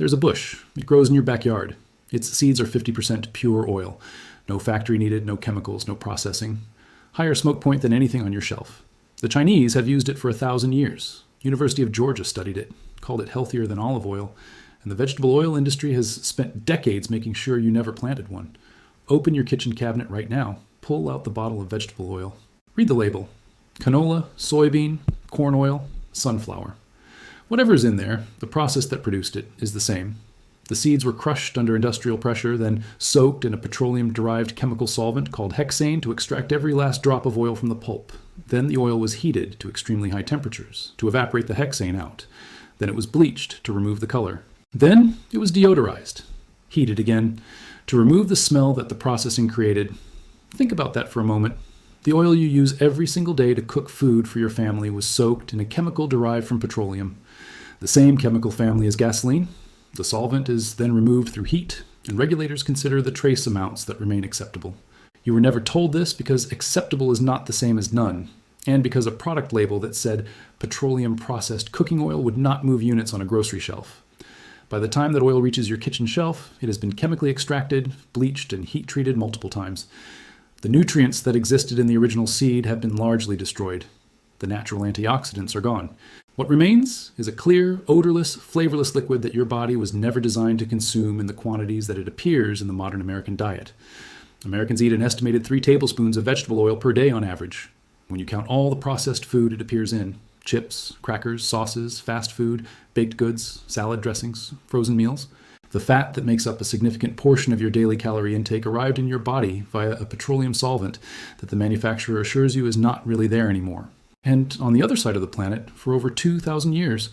There's a bush. It grows in your backyard. Its seeds are 50% pure oil. No factory needed, no chemicals, no processing. Higher smoke point than anything on your shelf. The Chinese have used it for 1,000 years. University of Georgia studied it, called it healthier than olive oil, and the vegetable oil industry has spent decades making sure you never planted one. Open your kitchen cabinet right now. Pull out the bottle of vegetable oil. Read the label. Canola, soybean, corn oil, sunflower. Whatever's in there, the process that produced it is the same. The seeds were crushed under industrial pressure, then soaked in a petroleum-derived chemical solvent called hexane to extract every last drop of oil from the pulp. Then the oil was heated to extremely high temperatures to evaporate the hexane out. Then it was bleached to remove the color. Then it was deodorized, heated again, to remove the smell that the processing created. Think about that for a moment. The oil you use every single day to cook food for your family was soaked in a chemical derived from petroleum. The same chemical family as gasoline. The solvent is then removed through heat, and regulators consider the trace amounts that remain acceptable. You were never told this because acceptable is not the same as none, and because a product label that said petroleum processed cooking oil would not move units on a grocery shelf. By the time that oil reaches your kitchen shelf, it has been chemically extracted, bleached, and heat treated multiple times. The nutrients that existed in the original seed have been largely destroyed. The natural antioxidants are gone. What remains is a clear, odorless, flavorless liquid that your body was never designed to consume in the quantities that it appears in the modern American diet. Americans eat an estimated 3 tablespoons of vegetable oil per day on average. When you count all the processed food it appears in, chips, crackers, sauces, fast food, baked goods, salad dressings, frozen meals, the fat that makes up a significant portion of your daily calorie intake arrived in your body via a petroleum solvent that the manufacturer assures you is not really there anymore. And on the other side of the planet, for over 2,000 years,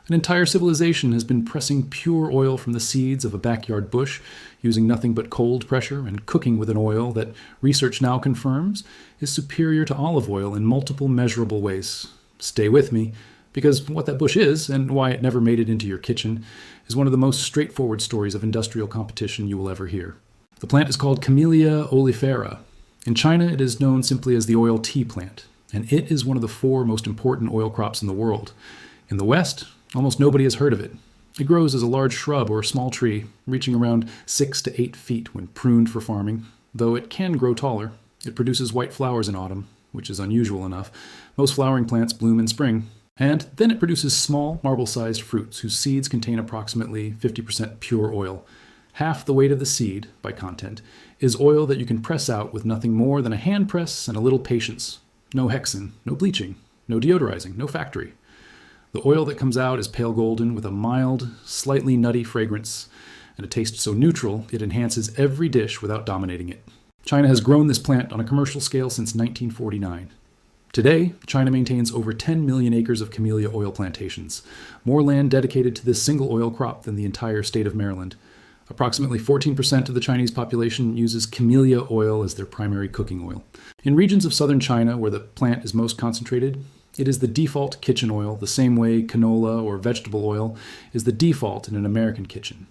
an entire civilization has been pressing pure oil from the seeds of a backyard bush, using nothing but cold pressure and cooking with an oil that research now confirms is superior to olive oil in multiple measurable ways. Stay with me, because what that bush is, and why it never made it into your kitchen, is one of the most straightforward stories of industrial competition you will ever hear. The plant is called Camellia oleifera. In China, it is known simply as the oil tea plant, and it is one of the 4 most important oil crops in the world. In the West, almost nobody has heard of it. It grows as a large shrub or small tree, reaching around 6 to 8 feet when pruned for farming, though it can grow taller. It produces white flowers in autumn, which is unusual enough. Most flowering plants bloom in spring. And then it produces small, marble-sized fruits whose seeds contain approximately 50% pure oil. Half the weight of the seed, by content, is oil that you can press out with nothing more than a hand press and a little patience. No hexane, no bleaching, no deodorizing, no factory. The oil that comes out is pale golden with a mild, slightly nutty fragrance, and a taste so neutral it enhances every dish without dominating it. China has grown this plant on a commercial scale since 1949. Today, China maintains over 10 million acres of camellia oil plantations, more land dedicated to this single oil crop than the entire state of Maryland. Approximately 14% of the Chinese population uses camellia oil as their primary cooking oil. In regions of southern China where the plant is most concentrated, it is the default kitchen oil, the same way canola or vegetable oil is the default in an American kitchen.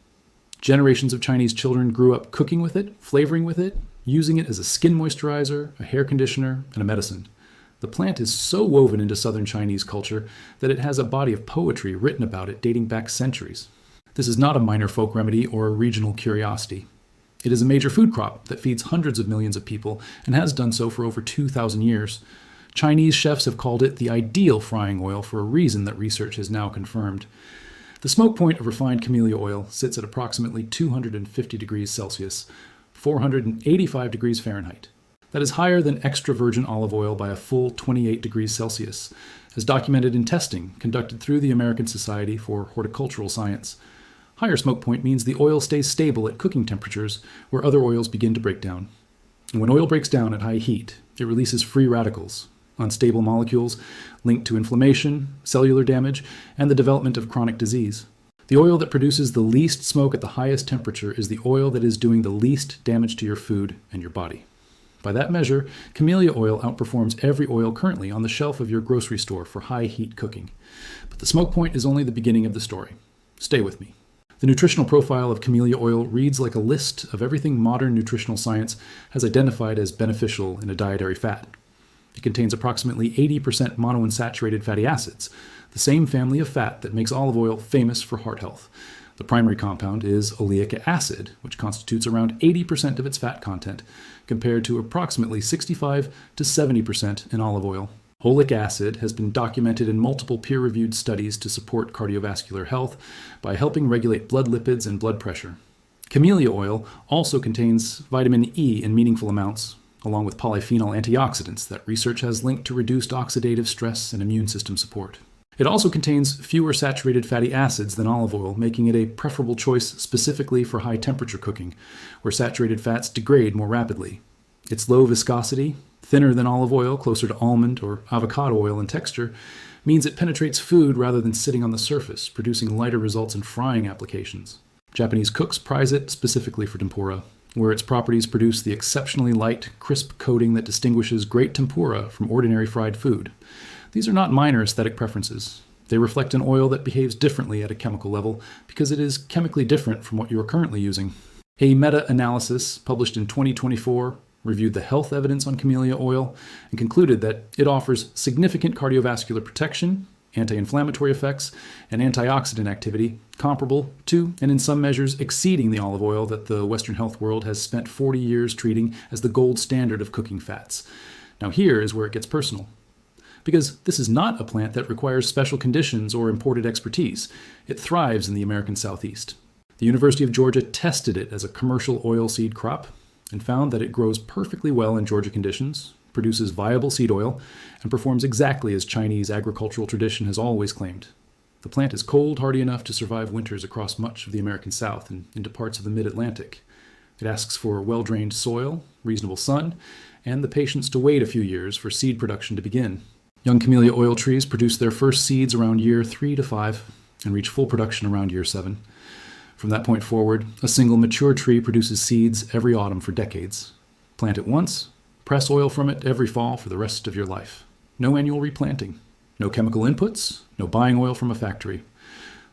Generations of Chinese children grew up cooking with it, flavoring with it, using it as a skin moisturizer, a hair conditioner, and a medicine. The plant is so woven into southern Chinese culture that it has a body of poetry written about it dating back centuries. This is not a minor folk remedy or a regional curiosity. It is a major food crop that feeds hundreds of millions of people and has done so for over 2,000 years. Chinese chefs have called it the ideal frying oil for a reason that research has now confirmed. The smoke point of refined camellia oil sits at approximately 250 degrees Celsius, 485 degrees Fahrenheit. That is higher than extra virgin olive oil by a full 28 degrees Celsius, as documented in testing conducted through the American Society for Horticultural Science. Higher smoke point means the oil stays stable at cooking temperatures where other oils begin to break down. And when oil breaks down at high heat, it releases free radicals, unstable molecules linked to inflammation, cellular damage, and the development of chronic disease. The oil that produces the least smoke at the highest temperature is the oil that is doing the least damage to your food and your body. By that measure, camellia oil outperforms every oil currently on the shelf of your grocery store for high heat cooking. But the smoke point is only the beginning of the story. Stay with me. The nutritional profile of camellia oil reads like a list of everything modern nutritional science has identified as beneficial in a dietary fat. It contains approximately 80% monounsaturated fatty acids, the same family of fat that makes olive oil famous for heart health. The primary compound is oleic acid, which constitutes around 80% of its fat content, compared to approximately 65 to 70% in olive oil. Oleic acid has been documented in multiple peer-reviewed studies to support cardiovascular health by helping regulate blood lipids and blood pressure. Camellia oil also contains vitamin E in meaningful amounts, along with polyphenol antioxidants that research has linked to reduced oxidative stress and immune system support. It also contains fewer saturated fatty acids than olive oil, making it a preferable choice specifically for high-temperature cooking, where saturated fats degrade more rapidly. Its low viscosity, thinner than olive oil, closer to almond or avocado oil in texture, means it penetrates food rather than sitting on the surface, producing lighter results in frying applications. Japanese cooks prize it specifically for tempura, where its properties produce the exceptionally light, crisp coating that distinguishes great tempura from ordinary fried food. These are not minor aesthetic preferences. They reflect an oil that behaves differently at a chemical level because it is chemically different from what you are currently using. A meta-analysis published in 2024 reviewed the health evidence on camellia oil and concluded that it offers significant cardiovascular protection, anti-inflammatory effects, and antioxidant activity comparable to, and in some measures exceeding, the olive oil that the Western health world has spent 40 years treating as the gold standard of cooking fats. Now here is where it gets personal. Because this is not a plant that requires special conditions or imported expertise. It thrives in the American Southeast. The University of Georgia tested it as a commercial oilseed crop and found that it grows perfectly well in Georgia conditions, produces viable seed oil, and performs exactly as Chinese agricultural tradition has always claimed. The plant is cold hardy enough to survive winters across much of the American South and into parts of the mid-Atlantic. It asks for well-drained soil, reasonable sun, and the patience to wait a few years for seed production to begin. Young camellia oil trees produce their first seeds around year 3 to 5 and reach full production around year 7. From that point forward, a single mature tree produces seeds every autumn for decades. Plant it once, press oil from it every fall for the rest of your life. No annual replanting, no chemical inputs, no buying oil from a factory.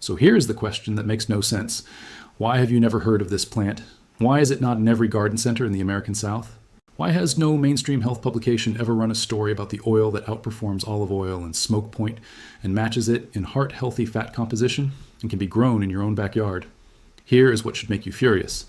So here's the question that makes no sense. Why have you never heard of this plant? Why is it not in every garden center in the American South? Why has no mainstream health publication ever run a story about the oil that outperforms olive oil and smoke point and matches it in heart-healthy fat composition and can be grown in your own backyard? Here is what should make you furious.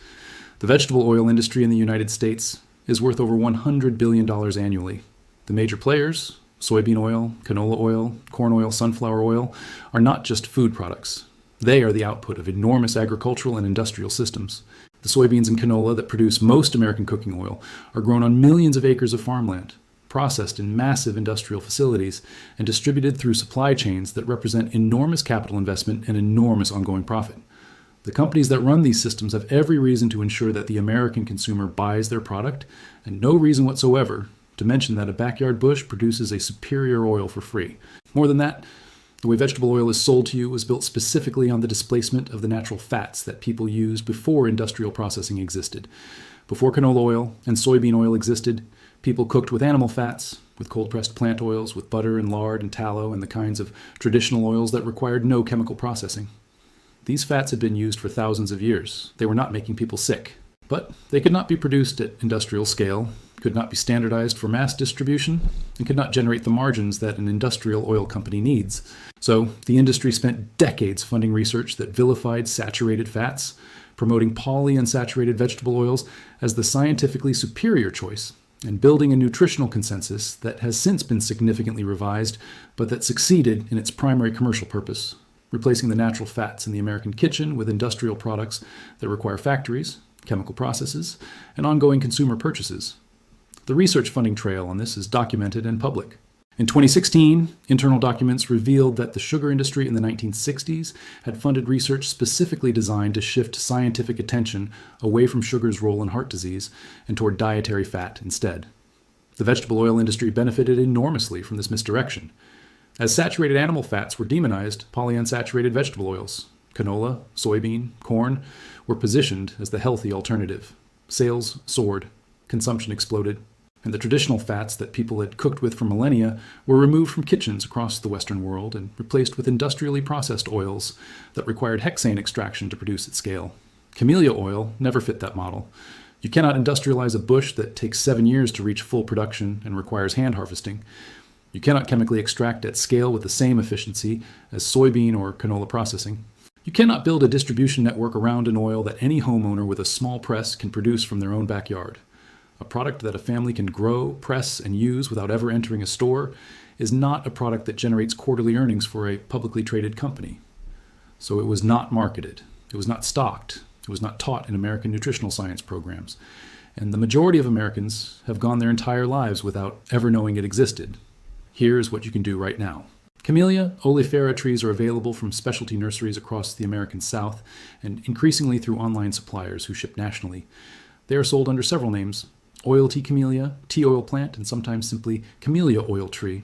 The vegetable oil industry in the United States is worth over $100 billion annually. The major players, soybean oil, canola oil, corn oil, sunflower oil, are not just food products. They are the output of enormous agricultural and industrial systems. The soybeans and canola that produce most American cooking oil are grown on millions of acres of farmland, processed in massive industrial facilities, and distributed through supply chains that represent enormous capital investment and enormous ongoing profit. The companies that run these systems have every reason to ensure that the American consumer buys their product, and no reason whatsoever to mention that a backyard bush produces a superior oil for free. More than that, the way vegetable oil is sold to you was built specifically on the displacement of the natural fats that people used before industrial processing existed. Before canola oil and soybean oil existed, people cooked with animal fats, with cold-pressed plant oils, with butter and lard and tallow, and the kinds of traditional oils that required no chemical processing. These fats had been used for thousands of years. They were not making people sick. But they could not be produced at industrial scale, could not be standardized for mass distribution, and could not generate the margins that an industrial oil company needs. So the industry spent decades funding research that vilified saturated fats, promoting polyunsaturated vegetable oils as the scientifically superior choice, and building a nutritional consensus that has since been significantly revised, but that succeeded in its primary commercial purpose, replacing the natural fats in the American kitchen with industrial products that require factories, chemical processes, and ongoing consumer purchases. The research funding trail on this is documented and public. In 2016, internal documents revealed that the sugar industry in the 1960s had funded research specifically designed to shift scientific attention away from sugar's role in heart disease and toward dietary fat instead. The vegetable oil industry benefited enormously from this misdirection. As saturated animal fats were demonized, polyunsaturated vegetable oils, canola, soybean, corn, were positioned as the healthy alternative. Sales soared, consumption exploded, and the traditional fats that people had cooked with for millennia were removed from kitchens across the Western world and replaced with industrially processed oils that required hexane extraction to produce at scale. Camellia oil never fit that model. You cannot industrialize a bush that takes 7 years to reach full production and requires hand harvesting. You cannot chemically extract at scale with the same efficiency as soybean or canola processing. You cannot build a distribution network around an oil that any homeowner with a small press can produce from their own backyard. A product that a family can grow, press, and use without ever entering a store is not a product that generates quarterly earnings for a publicly traded company. So it was not marketed. It was not stocked. It was not taught in American nutritional science programs. And the majority of Americans have gone their entire lives without ever knowing it existed. Here's what you can do right now. Camellia oleifera trees are available from specialty nurseries across the American South and increasingly through online suppliers who ship nationally. They are sold under several names: oil tea camellia, tea oil plant, and sometimes simply camellia oil tree.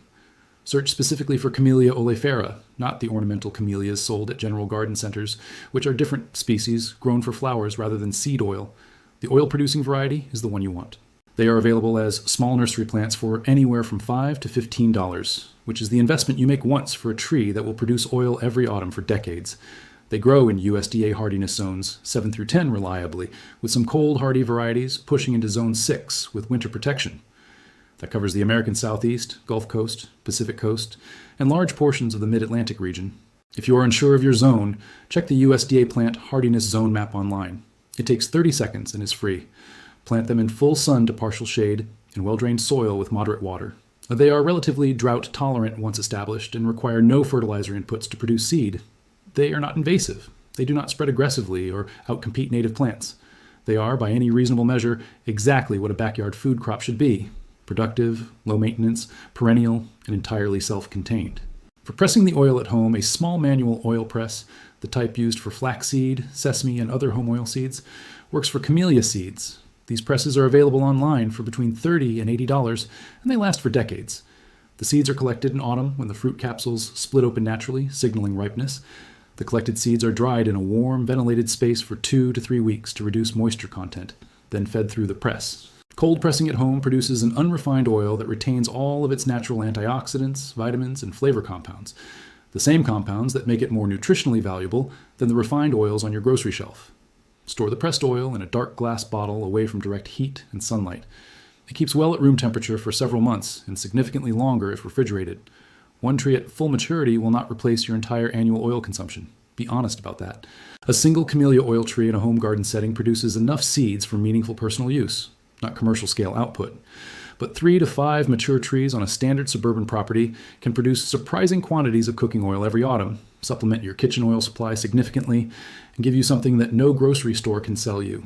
Search specifically for Camellia oleifera, not the ornamental camellias sold at general garden centers, which are different species grown for flowers rather than seed oil. The oil-producing variety is the one you want. They are available as small nursery plants for anywhere from $5 to $15, which is the investment you make once for a tree that will produce oil every autumn for decades. They grow in USDA hardiness zones 7 through 10 reliably, with some cold hardy varieties pushing into zone 6 with winter protection. That covers the American Southeast, Gulf Coast, Pacific Coast, and large portions of the Mid-Atlantic region. If you are unsure of your zone, check the USDA plant hardiness zone map online. It takes 30 seconds and is free. Plant them in full sun to partial shade in well-drained soil with moderate water. They are relatively drought tolerant once established and require no fertilizer inputs to produce seed. They are not invasive. They do not spread aggressively or outcompete native plants. They are, by any reasonable measure, exactly what a backyard food crop should be: productive, low maintenance, perennial, and entirely self-contained. For pressing the oil at home, a small manual oil press, the type used for flaxseed, sesame, and other home oil seeds, works for camellia seeds. These presses are available online for between $30 and $80, and they last for decades. The seeds are collected in autumn when the fruit capsules split open naturally, signaling ripeness. The collected seeds are dried in a warm, ventilated space for 2 to 3 weeks to reduce moisture content, then fed through the press. Cold pressing at home produces an unrefined oil that retains all of its natural antioxidants, vitamins, and flavor compounds, the same compounds that make it more nutritionally valuable than the refined oils on your grocery shelf. Store the pressed oil in a dark glass bottle away from direct heat and sunlight. It keeps well at room temperature for several months and significantly longer if refrigerated. One tree at full maturity will not replace your entire annual oil consumption. Be honest about that. A single camellia oil tree in a home garden setting produces enough seeds for meaningful personal use, not commercial scale output. But 3 to 5 mature trees on a standard suburban property can produce surprising quantities of cooking oil every autumn, supplement your kitchen oil supply significantly, and give you something that no grocery store can sell you.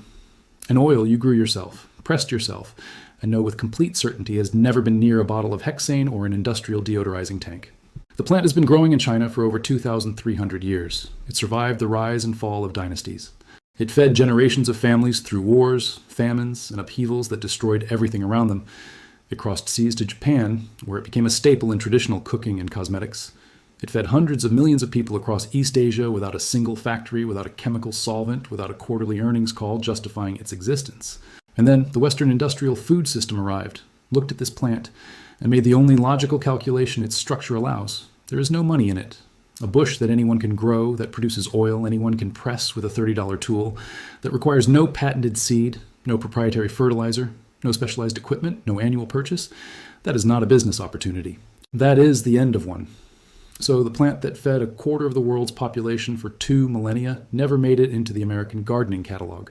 An oil you grew yourself, pressed yourself, and know with complete certainty has never been near a bottle of hexane or an industrial deodorizing tank. The plant has been growing in China for over 2,300 years. It survived the rise and fall of dynasties. It fed generations of families through wars, famines, and upheavals that destroyed everything around them. It crossed seas to Japan, where it became a staple in traditional cooking and cosmetics. It fed hundreds of millions of people across East Asia without a single factory, without a chemical solvent, without a quarterly earnings call justifying its existence. And then the Western industrial food system arrived, looked at this plant, and made the only logical calculation its structure allows. There is no money in it. A bush that anyone can grow, that produces oil anyone can press with a $30 tool, that requires no patented seed, no proprietary fertilizer, no specialized equipment, no annual purchase. That is not a business opportunity. That is the end of one. So the plant that fed a quarter of the world's population for 2 millennia never made it into the American gardening catalog.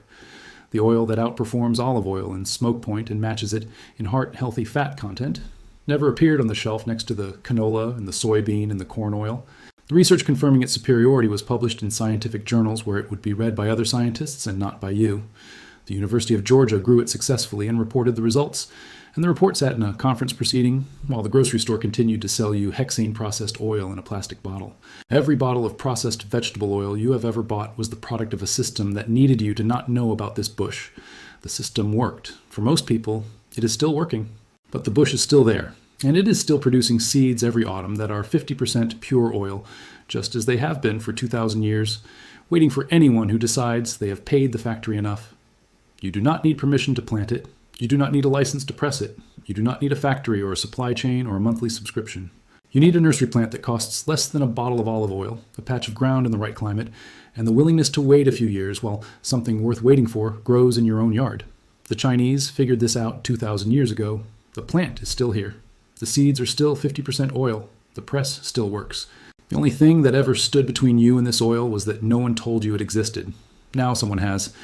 The oil that outperforms olive oil in smoke point and matches it in heart-healthy fat content never appeared on the shelf next to the canola and the soybean and the corn oil. The research confirming its superiority was published in scientific journals where it would be read by other scientists and not by you. The University of Georgia grew it successfully and reported the results, and the report sat in a conference proceeding while the grocery store continued to sell you hexane processed oil in a plastic bottle. Every bottle of processed vegetable oil you have ever bought was the product of a system that needed you to not know about this bush. The system worked. For most people, it is still working. But the bush is still there, and it is still producing seeds every autumn that are 50% pure oil, just as they have been for 2,000 years, waiting for anyone who decides they have paid the factory enough. You do not need permission to plant it. You do not need a license to press it. You do not need a factory or a supply chain or a monthly subscription. You need a nursery plant that costs less than a bottle of olive oil, a patch of ground in the right climate, and the willingness to wait a few years while something worth waiting for grows in your own yard. The Chinese figured this out 2,000 years ago. The plant is still here. The seeds are still 50% oil. The press still works. The only thing that ever stood between you and this oil was that no one told you it existed. Now someone has.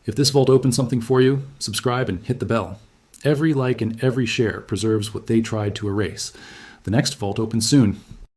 If this vault opens something for you, subscribe and hit the bell. Every like and every share preserves what they tried to erase. The next vault opens soon.